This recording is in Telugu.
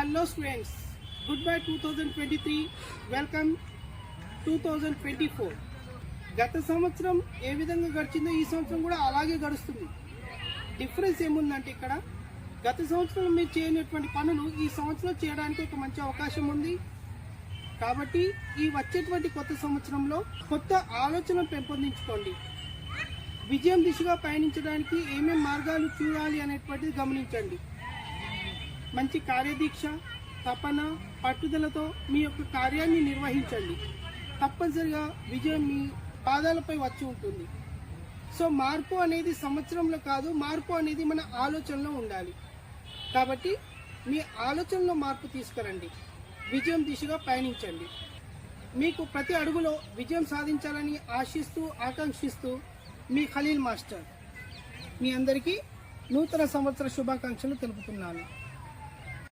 Hello students, goodbye 2023, welcome 2024. గత సంవత్సరం ఏ విధంగా గడిచిందో ఈ సంవత్సరం కూడా అలాగే గడుస్తుంది. డిఫరెన్స్ ఏముందంటే ఇక్కడ గత సంవత్సరం మీరు చేయనటువంటి పనులు ఈ సంవత్సరం చేయడానికి ఒక మంచి అవకాశం ఉంది. కాబట్టి ఈ వచ్చేటువంటి కొత్త సంవత్సరంలో కొత్త ఆలోచనలు పెంపొందించుకోండి. విజయం దిశగా పయనించడానికి ఏమేం మార్గాలు చూడాలి అనేటువంటిది గమనించండి. మంచి కార్యదీక్ష, తపన, పట్టుదలతో మీ యొక్క కార్యాన్ని నిర్వహించండి. తప్పనిసరిగా విజయం మీ పాదాలపై వచ్చి ఉంటుంది. సో మార్పు అనేది సంవత్సరంలో కాదు, మార్పు అనేది మన ఆలోచనలో ఉండాలి. కాబట్టి మీ ఆలోచనలో మార్పు తీసుకురండి, విజయం దిశగా పయనించండి. మీకు ప్రతి అడుగులో విజయం సాధించాలని ఆశిస్తూ ఆకాంక్షిస్తూ మీ ఖలీల్ మాస్టర్. మీ అందరికీ నూతన సంవత్సర శుభాకాంక్షలు తెలుపుతున్నాను.